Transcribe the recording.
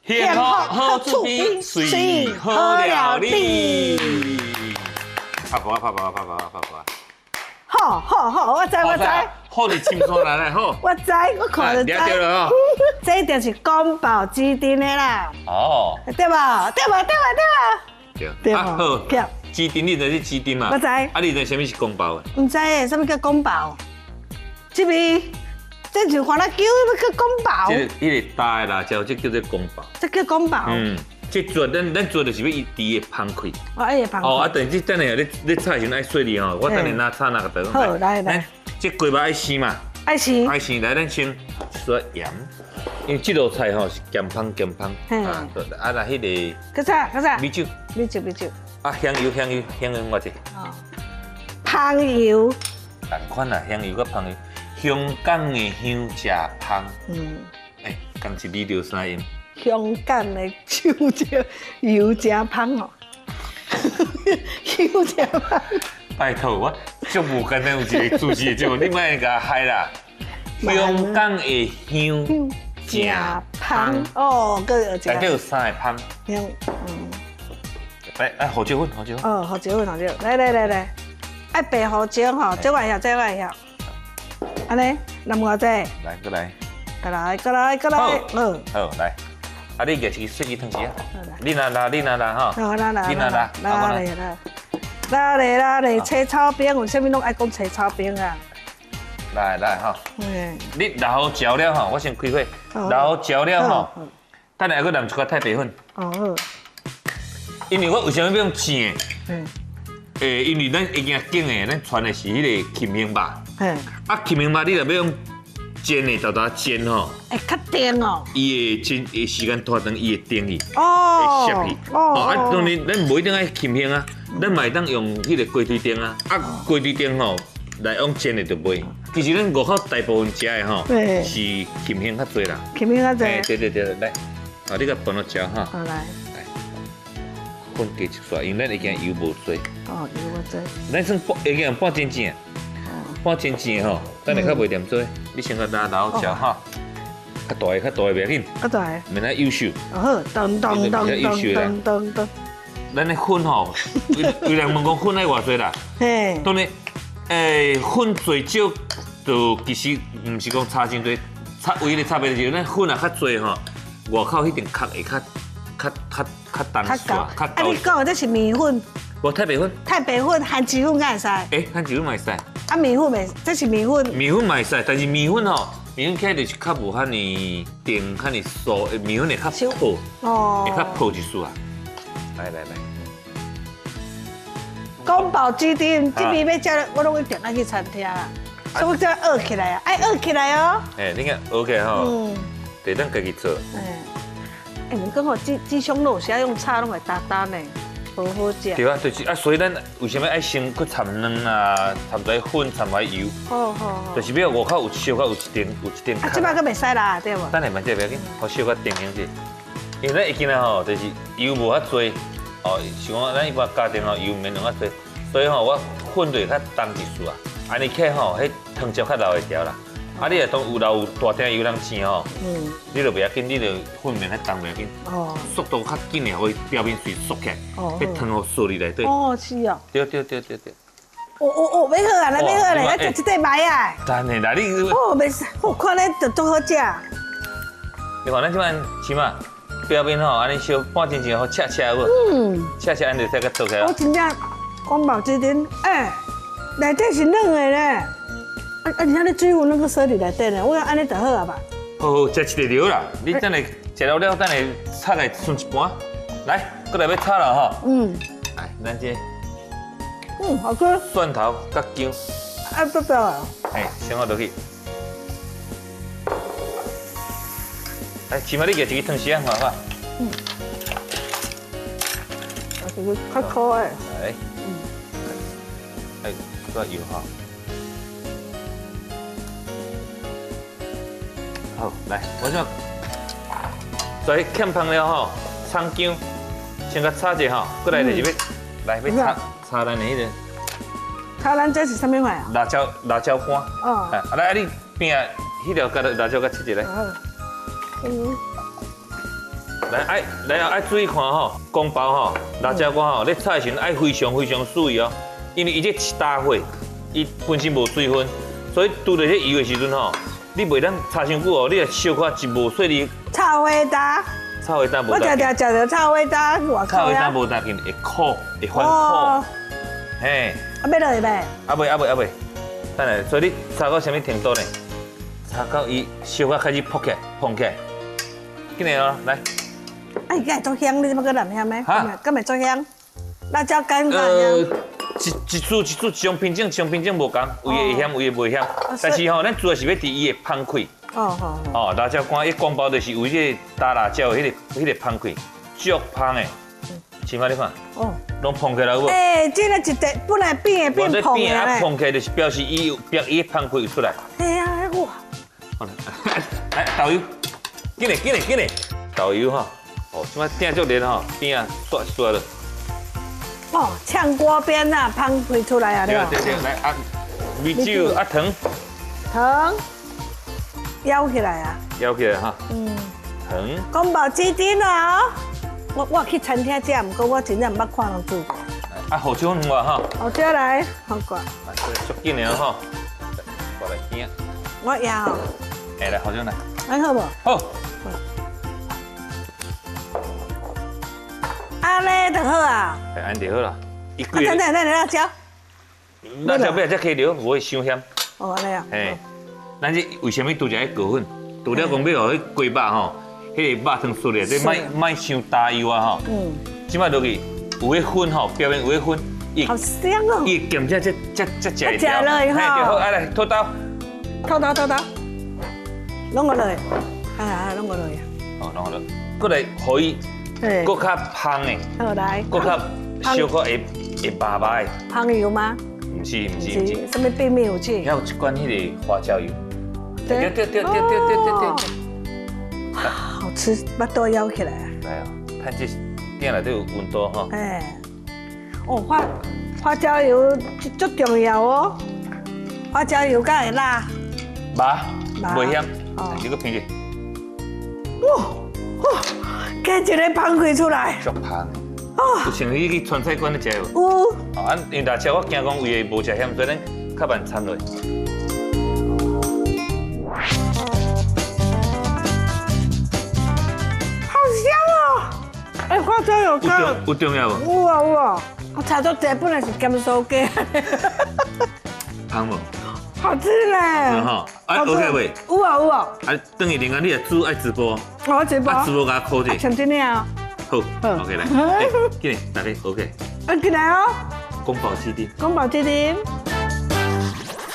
幸福好厝边，水好料理。拍鼓啊！拍鼓啊！拍鼓啊！拍鼓啊！好，我知。好你轻松来好。我知，我看就知。了解了哦。这一定是宫保鸡丁的啦。哦。对吧？对。好。对。鸡丁，你就是鸡丁嘛。我知。你知什么是宫保？唔知诶，什么叫宫保？这边，这就看咱叫要叫宫保。这个大的辣椒，这叫做宫保。这叫宫保。这做咱做就是要伊底的芳开。会芳开。哦，等下等下，你炒时爱水哩吼，我等下拿炒那个刀。好，来。这鸡肉爱生嘛？爱生。爱生来，咱先说盐，因为这道菜吼是咸芳。啊，那迄个。搁啥？米酒。啊，香油我这。哦。香油。同款啦，香油甲香油，香港的香食芳。刚是2到3音。香港的酒食油真芳哦，油真芳。拜托，我足无简单有一个主持的节目，你莫甲我害啦。香港的香真芳。哦，搁有一个。内底有3个芳。来，胡椒粉。哦，胡椒粉。来，爱白胡椒吼，这我会晓。安尼，那么这。来，过来。好，来。啊，你举一个雪鱼汤匙啊！你拿哈。好，拿，来，切炒饼，为什么拢爱讲切炒饼啊？来哈。你老椒了哈，我先开火。老椒了哈，等下还佫淋一块太白粉。哦好。因为我为什么要用煎的？因为咱已经拣的，咱传的是迄个芹香肉。啊，芹香肉你若要用。煎的豆豆煎吼，会较甜哦。伊会煎的时间拖长，伊会甜去，会涩去。啊，当然咱无一定爱芹香啊，咱嘛会当用迄个鸡腿丁啊。啊，鸡腿丁吼来用煎的就袂。其实咱外口大部分食的吼是芹香较多啦。芹香较多。对，来，啊，你甲放落椒哈。好来。粉加一撮，因为咱已经油无多。哦，油无多。咱算已经半煎煎。半煎煎吼，等下较袂黏做，你先甲拿老椒哈，较大个袂要紧，较大个，免咱优秀。好，咚。咱的粉吼，有人问讲粉爱偌济啦？嘿，当然，粉最少就其实唔是讲差真多，唯一的差别就是咱粉啊较济吼，外口迄点壳会较重视啊，较高。你讲的这是米粉？无太白粉。太白粉含薯粉敢会使？含薯粉嘛会使。啊，米粉袂，这是米粉。米粉嘛会使，但是米粉吼，米粉起来就是较无遐尼甜，遐尼酥，米粉会较泡，会较泡一丝啊。来。宫保鸡丁，这边要食，我拢会定来去餐厅啊，所以我叫学起来啊，爱学起来哦。你看学起来吼，得咱家己做。你讲吼，鸡胸肉是要用炒，拢会搭呢。好食。对啊，就是啊，所以咱为什么爱先去掺卵啊，掺在粉，掺在油？好。就是要外口有烧甲有一点啊，即摆佫袂使啦，对无？等下慢点，不要紧，互烧甲定型者。因为咱会记得吼，就是油无遐多，是讲咱一般家庭吼油免用遐多，所以吼我粉就会较重一丝啊。安尼起来吼，迄汤汁较留会条啦。啊，你若当有留大鼎油通煎吼，你就袂要紧，你就粉面较重袂要紧，速度较紧的，会表面水缩起来，迄汤好缩入内底。是哦。对。要好啊，来要好嘞，要食一块糜啊。等下啦，你。袂使，我看咧就足好食。你看咱即摆起码表面吼，安尼烧半煎煎好切有无？切安尼才个做起来。我真正宫保鸡丁，内底是软的咧。你看你水分那个舍里内底呢，我讲安尼就好啊吧。好，食一粒了啦，你等下食了，等下炒来剩一盘，来，过来要炒了哈。来，咱这。好吃。蒜头甲姜。不要啊。先放落去。来，起码你举一个汤匙啊，麻烦。这个较苦的。来。搁油哈。好，来，我想所以欠芳了吼，葱姜先甲炒者吼，过来就是要炒咱的迄个。炒咱这是什么款啊？辣椒干。来，你边啊，迄条甲辣椒甲切一来。来，来爱注意看吼，公包吼，辣椒瓜吼，咧炒的时阵爱非常注意哦，因为伊这一打火，伊本身无水分，所以拄到这油的时阵吼，你袂当炒伤久哦，你若小可一无水你炒花蛋，炒花蛋无。我常常食着炒花蛋，外口呀。炒花蛋无大紧，会苦，会反苦。嘿。啊，要落去未？啊袂，等下，所以你炒到什么程度呢？炒到伊小可开始膨起来，紧来哦，来。哎，伊会做香，你怎么个难香呢？哈？敢会做香？辣椒干香。一种品种无同，有的会香，有的袂香。但是吼，咱主要是要伫伊的芳气。哦，辣椒干，伊光包就是有迄个大辣椒的迄个芳气，足芳的。起码你看，拢膨起来有无？哎，这个一块本来变膨的咧。膨起来就是表示伊的芳气有出来。哎呀，哇！来豆油，紧来，豆油哈。哦，即摆鼎足热吼，边啊刷了。哦，炝锅边啊，芳气出来啊！对，来啊，米酒啊糖摇起来啊！摇起来哈。糖。宫保鸡丁哦，我去餐厅食，不过我真正毋捌看人煮过。啊，胡椒两哈。胡椒来，好过。足紧的哈。过来听。我摇。哎，来胡椒来。安好无？好。安尼就好啊。哎，安就好啦。一等辣椒。辣椒要再加料，不会伤咸。哦，安尼啊。嘿，咱这为什么拄只个粉？除了讲要互迄鸡肉吼，迄个肉汤出来，这卖伤大油啊吼。即摆落去有迄粉吼，表面有迄粉，好香哦。伊咸只食会掉。落去嘿，好，啊来拖刀。弄落去，弄落去。哦，弄落，过来互伊，搁较芳的。好来。搁较小可会麻麻的。香油吗？唔是，什么秘密武器？还有一罐迄个花椒油。对。好吃，把刀摇起来。来啊，看这鼎内底有温度哈。哎，哦，花椒油足重要哦。花椒油敢会辣？袂咸。这个平时。哇，加一个芳气出来。足香。有像你去川菜馆咧食无？有。哦，因为辣椒我惊讲为无食咸，所以咱较慢掺落。好香哦！哎，花椒油干有重要无？有啊，我炒作这本来是咸酥鸡。香无？好吃嘞！哈，哎 ，OK 未？有啊。啊，等于另外你也煮爱直播。我直播。直播给他扣者。像真的啊。好 ，OK 来，紧来，大家 OK。进来哦。宫保鸡丁。宫保鸡丁。